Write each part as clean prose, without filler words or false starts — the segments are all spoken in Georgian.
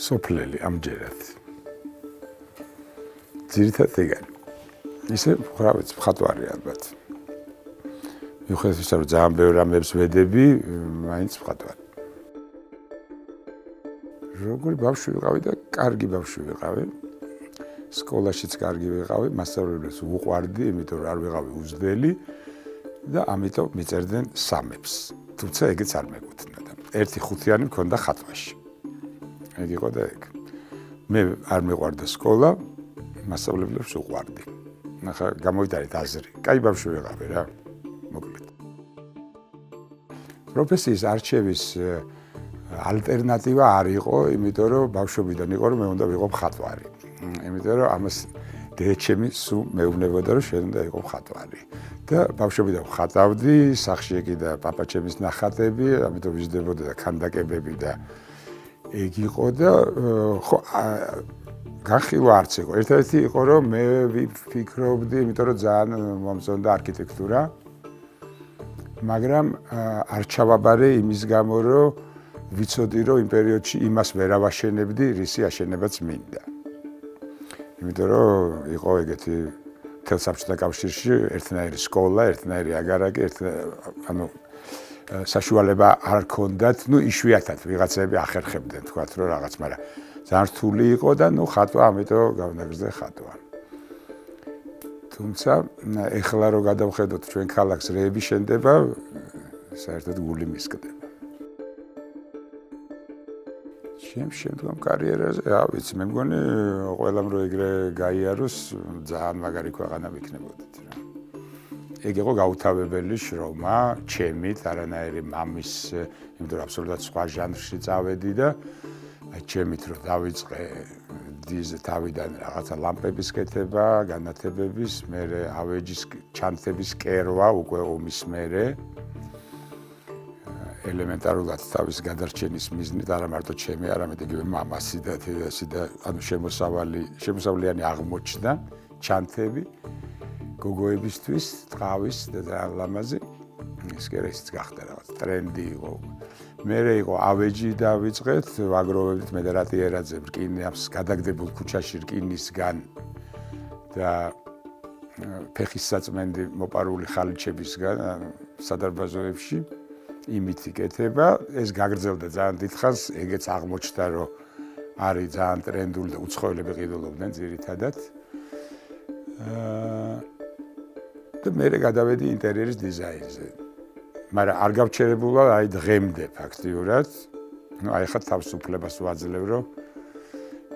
სოფლელი ამჯერად. ძირითადად ეგარი. ისე რა ვიცი, მხატვარი ალბათ. მიუხედავად იმისა, რომ ძალიან ბევრ რამებს ვედები, მაინც მხატვარი. როგორი ბავშვი ვიყავი და კარგი ბავშვი ვიყავი. სკოლაშიც კარგი ვიყავი, მასწავლებლებს უყვარდი, იმიტომ რომ არ ვიყავი უზდელი და ამიტომ მიწერდნენ სამებს. თუმცა ეგეც არ მეკუთვნოდა. ერთი ხუთიანი მქონდა ხატვაში. ეგ იყო და ეგ. მე არ მეყვარდა სკოლა, მასწავლებლებს უყვარდი. ახლა გამოვიტანეთ აზრი. კაი ბავშვი ვიყავი რა. მოკლედ. პროფესიის არჩევის ალტერნატივა არ იყო, იმიტომ რომ ბავშვობიდან იყო რომ მე უნდა ვიყო მხატვარი. იმიტომ რომ ამას დედაჩემი სულ მეუბნებოდა რომ შენ უნდა იყო მხატვარი. და ბავშვობიდან ვხატავდი, სახლში ეკიდა პაპაჩემის ნახატები, ამიტომ ვიждდებოდა და ქანდაკებები და ეგ იყო და ხო განხილვა არც იყო. ერთადერთი იყო რომ მე ვფიქრობდი, იმიტომ რომ ძალიან მომწონდა არქიტექტურა. მაგრამ არ ჩავაბარე იმის გამო, რომ ვიცოდი რომ იმ პერიოდში იმას ვერ ავაშენებდი, რისი აშენებაც მინდა. იმიტომ რომ იყო ეგეთი მთელ საბჭოთა კავშირში ერთნაირი სკოლა, ერთნაირი აგარაკი, ანუ საშუალება არ ჰქონდათ, იშვიათად ვიღაცები ახერხებდნენ თქვათ რომ რაღაც, მაგრამ ძალიან რთული იყო და ხატვა, ამიტომ გავნაგრძე ხატვა. თუმცა ეხლა რო გადავხედოთ ჩვენ ქალაქს რეები შენდება, საერთოდ გული მისკდება. ჩემ შემდგომ კარიერაზე, ვიცი, მე მგონი ყველამ რო ეგრე გაიაროს, ძალიან მაგარი ქვეყანა ვიქნებოდით რა. ეგ იყო გაუთავებელი შრომა, ჩემით, არანაირი მამის, იმიტომ რომ აბსოლუტურად სხვა ჟანრში წავედი და აი ჩემით რო დავიწყე თავიდან რაღაცა ლამპების კეთება, განათებების, მერე ავეჯის ჩანთების კერვა უკვე ომის მერე. ელემენტარულად თავის გადარჩენის მიზნით არა მარტო ჩემი, არამედ იგივე მამასი და დედასი და ანუ შემოსავლიანი აღმოჩნდა ჩანთები გოგოებისთვის, ტყავის და ძალიან ლამაზი. ის კი რა ისიც გახდა რაღაც ტრენდი იყო. მერე იყო ავეჯი დავიწყეთ, ვაგროვებდით მე და რატიერაძე რკინებს გადაგდებულ ქუჩაში რკინისგან და ფეხის საწმენდი მოპარული ხალიჩებისგან სადარბაზოებში. იმით იკეთება, ეს გაგრძელდა ძალიან დიდხანს, ეგეც აღმოჩნდა, რომ არის ძალიან ტრენდული და უცხოელები ყიდულობდნენ ძირითადად. და მე გადავედი ინტერიერის დიზაინზე. მაგრამ არ გავჩერებულა აი დღემდე ფაქტიურად. აი ხა თავისუფლებას ვაძლევ, რომ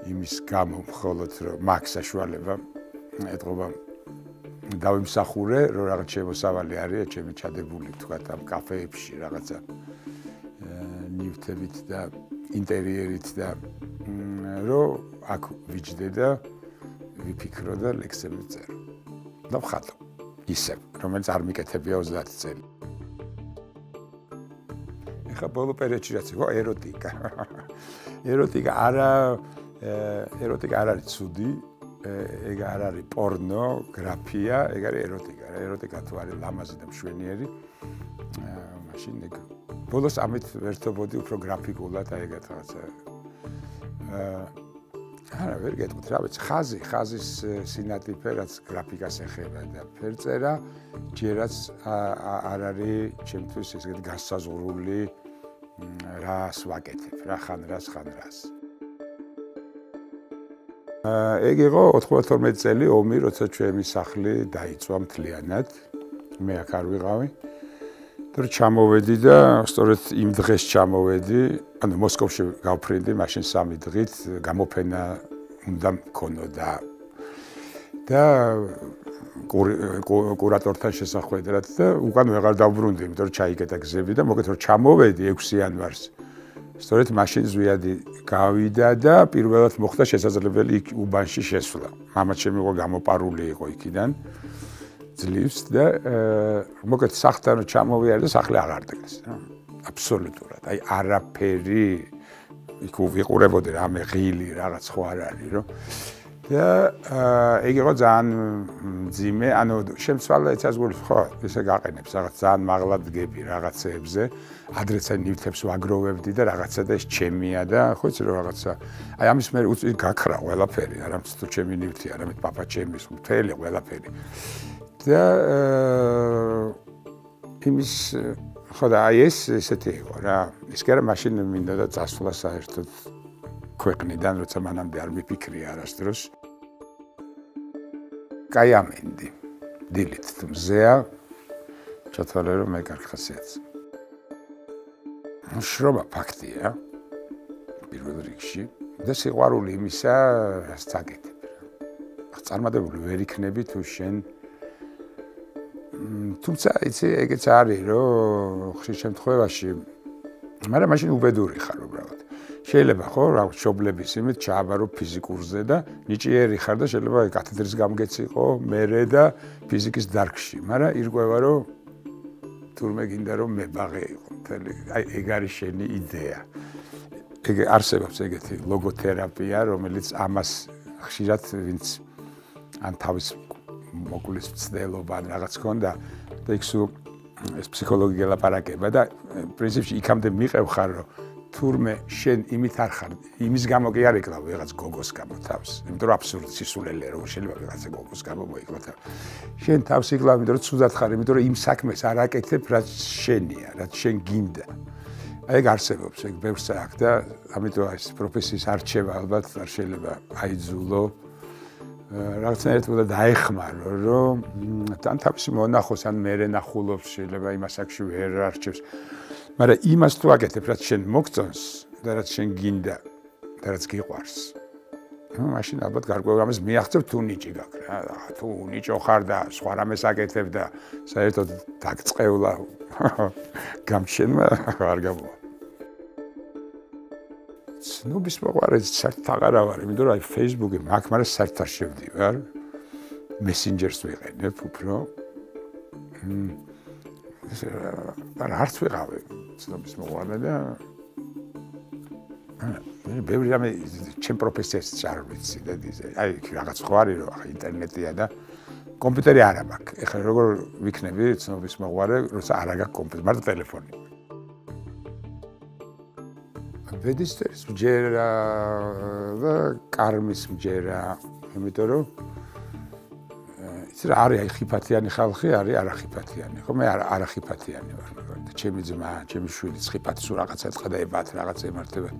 იმის გამო მხოლოდ რომ მაქვს საშუალება ეთყობა დავიმსახურე, რომ რაღაც შემოსავალი არის ჩემი ჩადებული თქვათ ამ კაფეებში რაღაცა ნივთებით და ინტერიერით და რომ აქ ვიჯდე და ვიფიქრო და ლექსები წერო. და ვხატო. ისე, რომელიც არ მიკეთებია 30 წელი. ეხლა ბოლო პერიოდში რაც იყო ეროტიკა. ეროტიკა არ არის ცუდი. ეგ არ არის პორნო, გრაფია, ეგ არის ეროტიკა. ეროტიკა თუ არის ლამაზი და მშვენიერი, მაშინ ეგ ბოლოს ამით ვერთობოდი უფრო გრაფიკულად, აი ეგეთ რაღაცა. არა, ვერ გეტყვით, რა ვიცი, ხაზის სინატიფე, რაც გრაფიკას ეხება და ფერწერა, ჯერაც არ არის ჩემთვის ესეთი განსაზღვრული რას ვაკეთებ, რა ხან რას. ეგ იყო 92 წელი ომი, როცა ჩემი სახლი დაიწვა მთლიანად. მე აქ არ ვიყავი. და ჩამოვედი და სწორედ იმ დღეს ჩამოვედი, ანუ მოსკოვში გავფრინდი, მაშინ 3 დღით გამოფენა უნდა მქონოდა. და კურატორთან შესახვედრად და უკან ვეღარ დავბრუნდი, იმიტომ რომ ჩაიკეტა გზები და მოკეთ რომ ჩამოვედი 6 იანვარს. სწორედ მაშინ ზვიადი გავიდა და პირველად მოხდა შესაძლებელი იქ უბანში შესვლა. მამაც ჩემი იყო გამოპარული იყო იქიდან ძლივს და მოკეთ სახლთან ჩამოვიარე და სახლი აღარ დგას. აბსოლუტურად. აი არაფერი იქ ვიყურებოდი რამე ღილი რაღაც ხო არ არის, რომ და ეგ იყო ძალიან მძიმე, ანუ შემცვალა ეცას გულს ხო, ესე გაყენებს რაღაც ძალიან მაღლა დგები რაღაცეებზე, ადრეც ნივთებს ვაგროვებდი და რაღაცა და ეს ჩემია და ხო იცი რომ რაღაცა აი ამის მე უწვი გაქრა ყველაფერი, არამც თუ ჩემი ნივთი, არამედ პაპა ჩემის მთელი ყველაფერი. და იმის ხო და აი ეს ესეთი იყო რა. ის კი არა მაშინ მინდა და წასვლა საერთოდ ქვეყნიდან, როცა მანამდე არ მიფიქრია არასდროს. კაი ამინდი. დილით თუ მზეა, ჩათვალე რომ მე კარგ ხასიათს. შრომა ფაქტია. პირველ რიგში და სიყვარული იმისა საგეთებ. წარმატებული ვერ იქნები თუ შენ თუმცა იცი ეგეც არის რომ ხშირ შემთხვევაში მაგრამ მაშინ უბედური ხარ უბრალოდ. შეიძლება ხო რა მშობლების იმით ჩააბარო ფიზიკურზე და ნიჭიერი ხარ და შეიძლება კათედრის გამგეციყო მერე და ფიზიკის დარგში, მაგრამ ირკვევა რომ თურმე გინდა რომ მებაღე იყო მთელი. აი ეგ არის შენი იდეა. ეგ არსებობს ეგეთი ლოგოთერაპია, რომელიც ამას ხშირად ვინც ან თავის მოკვლის მცდელობა ან რაღაც ქონდა და იქ სულ ეს ფსიქოლოგი გელაპარაკება და პრინციპში იქამდე მიყევ ხარ რომ თურმე შენ იმით არ ხარ იმის გამო კი არ ეკლავ ვიღაც გოგოს გამო თავს იმიტომ რომ აბსურდი სისულელე რომ შეიძლება ვიღაცა გოგოს გამო მოიკლო თავს შენ თავს იკლავ იმიტომ რომ ცუდად ხარ იმიტომ რომ იმ საქმეს არ აკეთებ რაც შენია რაც შენ გინდა ეგ არსებობს ეგ ბევრს აქვს და ამიტომ ეს პროფესიის არჩევა ალბათ არ შეიძლება აიძულო რაღაცნაირად უნდა დაეხმარო რომ თან თავისი მონახოს ან მერე ნახულობს შეიძლება იმას აქში ვერ არჩევს მაგრამ იმას თუ აკეთებ რაც შენ მოგწონს და რაც შენ გინდა და რაც გიყვარს მაშინ ალბათ გარკვეულ ამას მიაღწევ თუ ნიჭი გაქვს რა თუ ნიჭო ხარ და სხვა რამეს აკეთებ და საერთოდ დაგწყევლა გამშენმა არ გამოვა ცნობის მოყვარეს საერთოდ აღარა ვარ, იმიტომ რომ აი Facebook-ი მაქვს, მაგრამ საერთოდ არ შევდივარ. Messenger-ს ვიყენებ უფრო. არც ვიყავი ცნობის მოყვარე და ბევრი რამე ჩემ პროფესიას არ ვიცი და აი რაღაც ხო არის რომ ახლა ინტერნეტია და კომპიუტერი არა მაქვს. ეხლა როგორ ვიქნები ცნობის მოყვარე, როცა არ აქვს კომპიუტერი, მარტო ტელეფონი. ვედისტერის მჯერა და კარმის მჯერა, იმიტომ რომ იცი რა არის აი ხიფათიანი ხალხი, არის არახიფათიანი. ხო მე არახიფათიანი ვარ. ჩემი ძმა, ჩემი შვილი ხიფათს რაღაცა წდებათ, რაღაცა ემართებათ.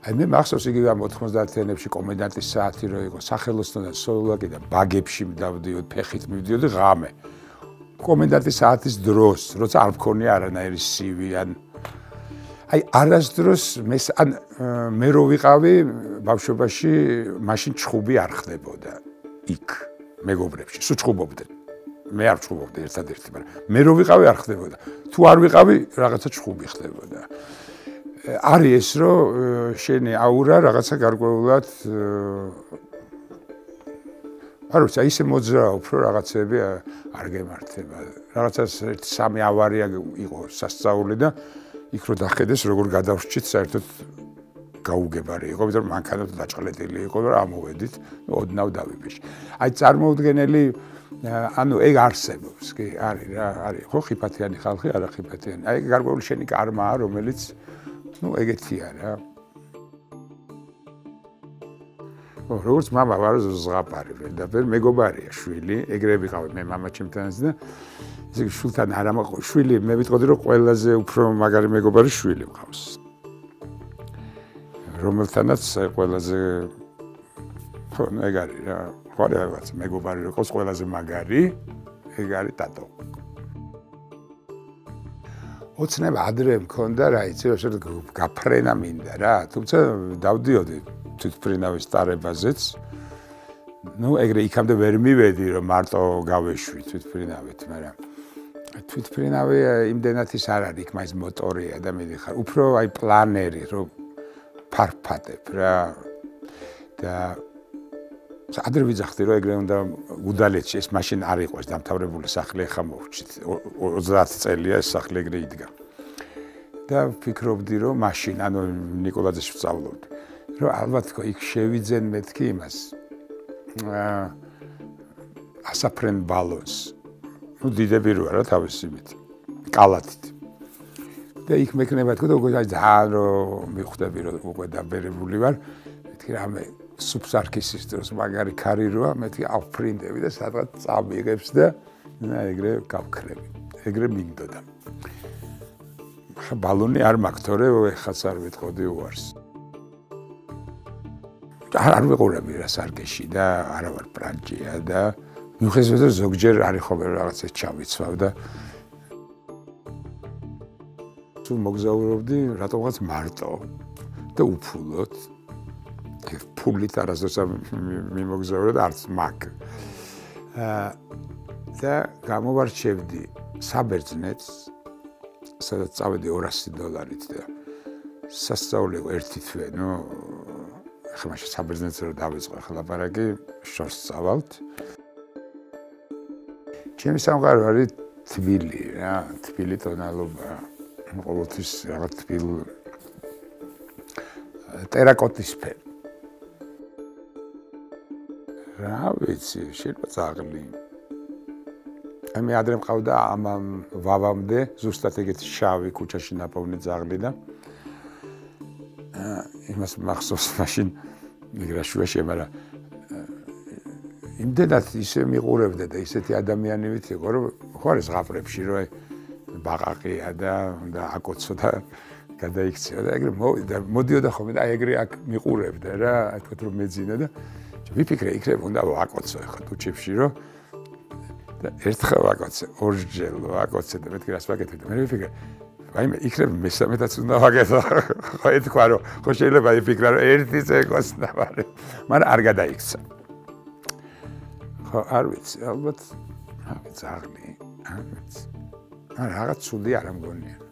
აი მე მახსოვს იგივე 90-იანებში კომენდანტის საათი რო იყო, სახელოსნოდან სოლაკი და ბაგებში მდავდიოდ, ფეხით მივდიოდი ღამე. კომენდანტის საათის დროს, როცა არ მქონია არანაირი CV ან აი არასდროს მე რო ვიყავი ბავშვობაში მაშინ ჩხუბი არ ხდებოდა იქ მეგობრებში სულ ჩხუბობდნენ მე არ ჩხუბობდი ერთადერთი მაგრამ მე რო ვიყავი არ ხდებოდა თუ არ ვიყავი რაღაცა ჩხუბი ხდებოდა არის ეს რომ შენი აურა რაღაცა გარკვეულად არ ვიცი ისე მოძრაობ რომ რაღაცები არ გემართება რაღაცა სამი ავარია იყო სასწაული და იქ რო დახედეს როგორ გადავრჩით საერთოდ გაუგებარი იყო, იმიტომ რომ მანქანად დაჭყლეტილი იყო და ამოვედით, ოდნავ დავიბეჭდი. აი წარმოუდგენელი ანუ ეგ არსებობს, კი, არის რა, არის. ხო ხიფათიანი ხალხი, არა ხიფათიანი. აი გარკვეული შენი კარმაა, რომელიც ნუ ეგეთია რა. როგორც მამა ვარ ზღაპარი და მეგობარია შვილი, ეგრე ვიყავი მე მამაჩემთანაც და ესე იგი შვილთან არ ამაყო შვილი მე ვიტყოდი რომ ყველაზე უფრო მაგარი მეგობარი შვილი მყავს რომელთანაც ყველაზე ხო ეგ არის რა ხო რაღაც მეგობარი რო ყავს ყველაზე მაგარი ეგ არის დადო ოცნება ადრე მქონდა რა იცი რომ გაფრენა მინდა რა თუმცა დავდიოდი თვითფრინავის სტარებაზეც ну ეგრე იქამდე ვერ მივედი რომ მარტო გავეშვი თვითფრინავით მაგრამ თვითფრინავი იმდენად ის არ არის იქ მაინც მოტორია და მიდიხარ უფრო აი პლანერი რომ ფარფატებ რა და ადრე ვიძახდი რომ ეგრე უნდა უდალეთში ეს მაშინ არ იყო ეს დამთავრებული სახლი ახლა მოვჭით 30 წელია ეს სახლი ეგრე იდგა და ვფიქრობდი რომ მაშინ ანუ ნიკოლაძეში ვსწავლობდი რომ ალბათ იქ შევიძენ მეთქი იმას ასაფრენ ბალონს. ნუ დიდები როა რა თავის იმით. კალათით. და იქ მექნება თქო და უკვე ძალიან რომ მიხვდები რომ უკვე დაბერებული ვარ. მეთქი რამე სუპს არ ქისის დროს მაგარი ქარი როა, მეთქი ავფრინდები და სადღაც წამიღებს და ეგრე გავქრები. ეგრე მიგდოდა. ბალონი არ მაქვს, თორე ეხაც არ ვიტყოდი უარს. არ ვიყურები რა სარგეში და არა ვარ პრანჭია და მიუხედავად რომ ზოგჯერ არის ხოლმე რაღაცა ჩავიცვავ და თუ მოგზაურობდი რატომღაც მარტო და უფულოდ ფულით არასდროს მიმოგზაურე და არც მაგ და გამოვარჩევდი საბერძნეთს სადაც წავედი $200 და სასწაული ერთი თვე ნუ ახლა მაშინ საბერძნეთს რომ დავიწყო ახლა ლაპარაკი შორს წავალთ ჩემი სამყარო არის თბილი რა თბილი ტონალობა ყოველთვის რაღაც თბილ ტერაკოტის ფერი რა ვიცი შეიძლება წაღლი მე ადრე მყავდა ამ ვავამდე ზუსტად ეგეთი შავი ქუჩაში ნაპოვნი ძაღლი და იმას მახსოვს მაშინ მიგრაშუაში მაგრამ იმდენად ისე მიყურებდა და ისეთი ადამიანი ვით იყო რომ ხო არის ზღაპრებში რომ ბაყაყია და აკოცო და გადაიქცეო და ეგრე მოდიოდა ხოლმე და ეგრე აქ მიყურებდა რა თქვათ რომ მეძინა და ვიფიქრე იქნებ უნდა ვაკოცო ხა ტუჩებში რომ და ერთხელ ვაკოცე ორჯერ ვაკოცე და მეთქი რას ვაკეთე და მე ვიფიქრე ვაიმე იქნებ მესამედაც უნდა ვაკეთო ხო ეთქვა რომ ხო შეიძლება იფიქრა რომ ერთიც ეკოცნა მაგრამ არ გადაიქცა ხო არ ვიცი ალბათ ძაღლი არ ვიცი რაღაც ცუდი არ ამგონია